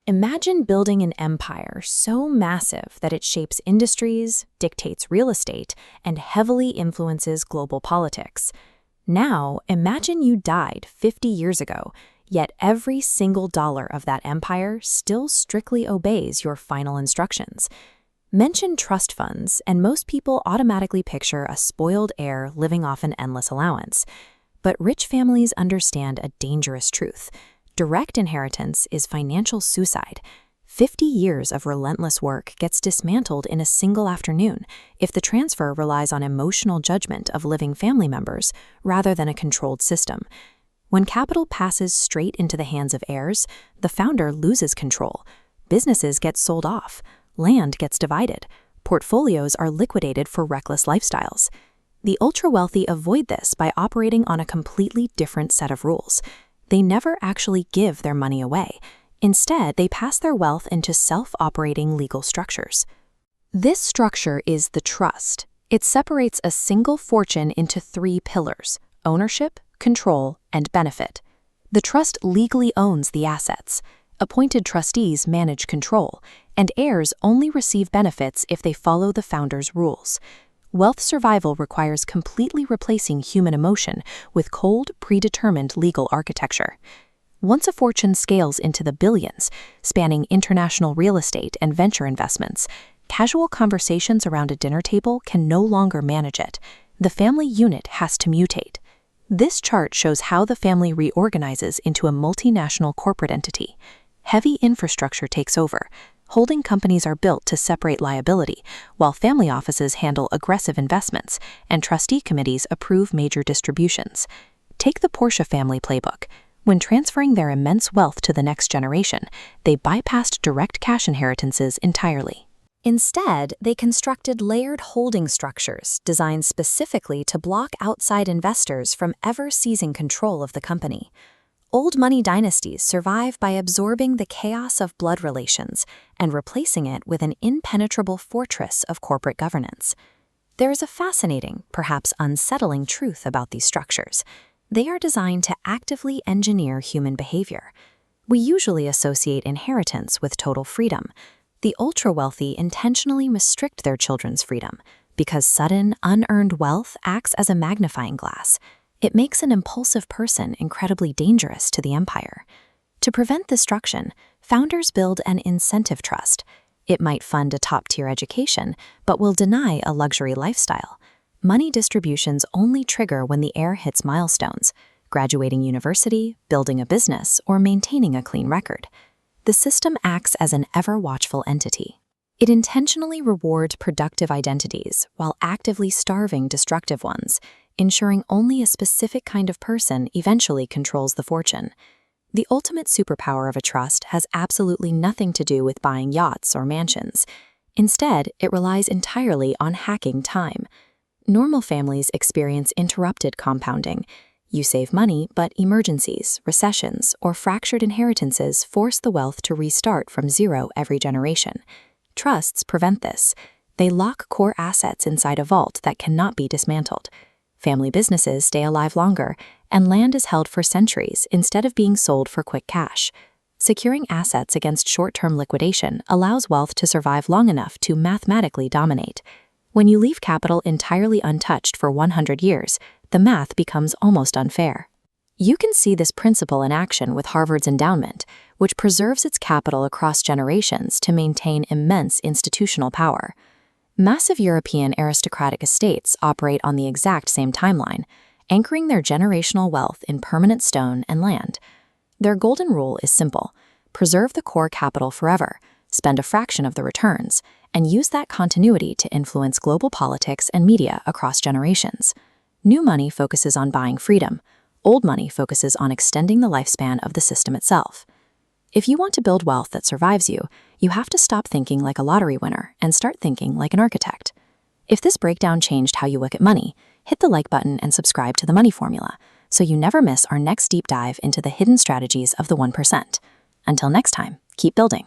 Imagine building an empire so massive that it shapes industries, dictates real estate, and heavily influences global politics. Now, imagine you died 50 years ago, yet every single dollar of that empire still strictly obeys your final instructions. Mention trust funds, and most people automatically picture a spoiled heir living off an endless allowance. But rich families understand a dangerous truth. Direct inheritance is financial suicide. 50 years of relentless work gets dismantled in a single afternoon if the transfer relies on emotional judgment of living family members rather than a controlled system. When capital passes straight into the hands of heirs, the founder loses control. Businesses get sold off. Land gets divided. Portfolios are liquidated for reckless lifestyles. The ultra-wealthy avoid this by operating on a completely different set of rules. They never actually give their money away. Instead, they pass their wealth into self-operating legal structures. This structure is the trust. It separates a single fortune into 3 pillars: ownership, control, and benefit. The trust legally owns the assets. Appointed trustees manage control, and heirs only receive benefits if they follow the founder's rules. Wealth survival requires completely replacing human emotion with cold, predetermined legal architecture. Once a fortune scales into the billions, spanning international real estate and venture investments, casual conversations around a dinner table can no longer manage it. The family unit has to mutate. This chart shows how the family reorganizes into a multinational corporate entity. Heavy infrastructure takes over. Holding companies are built to separate liability, while family offices handle aggressive investments, and trustee committees approve major distributions. Take the Porsche family playbook. When transferring their immense wealth to the next generation, they bypassed direct cash inheritances entirely. Instead, they constructed layered holding structures designed specifically to block outside investors from ever seizing control of the company. Old money dynasties survive by absorbing the chaos of blood relations and replacing it with an impenetrable fortress of corporate governance. There is a fascinating, perhaps unsettling truth about these structures. They are designed to actively engineer human behavior. We usually associate inheritance with total freedom. The ultra-wealthy intentionally restrict their children's freedom because sudden, unearned wealth acts as a magnifying glass. It makes an impulsive person incredibly dangerous to the empire. To prevent destruction, founders build an incentive trust. It might fund a top-tier education, but will deny a luxury lifestyle. Money distributions only trigger when the heir hits milestones: graduating university, building a business, or maintaining a clean record. The system acts as an ever-watchful entity. It intentionally rewards productive identities while actively starving destructive ones, ensuring only a specific kind of person eventually controls the fortune. The ultimate superpower of a trust has absolutely nothing to do with buying yachts or mansions. Instead, it relies entirely on hacking time. Normal families experience interrupted compounding. You save money, but emergencies, recessions, or fractured inheritances force the wealth to restart from zero every generation. Trusts prevent this. They lock core assets inside a vault that cannot be dismantled. Family businesses stay alive longer, and land is held for centuries instead of being sold for quick cash. Securing assets against short-term liquidation allows wealth to survive long enough to mathematically dominate. When you leave capital entirely untouched for 100 years, the math becomes almost unfair. You can see this principle in action with Harvard's Endowment, which preserves its capital across generations to maintain immense institutional power. Massive European aristocratic estates operate on the exact same timeline, anchoring their generational wealth in permanent stone and land. Their golden rule is simple: preserve the core capital forever, spend a fraction of the returns, and use that continuity to influence global politics and media across generations. New money focuses on buying freedom. Old money focuses on extending the lifespan of the system itself. If you want to build wealth that survives you, you have to stop thinking like a lottery winner and start thinking like an architect. If this breakdown changed how you look at money, hit the like button and subscribe to the Money Formula so you never miss our next deep dive into the hidden strategies of the 1%. Until next time, keep building.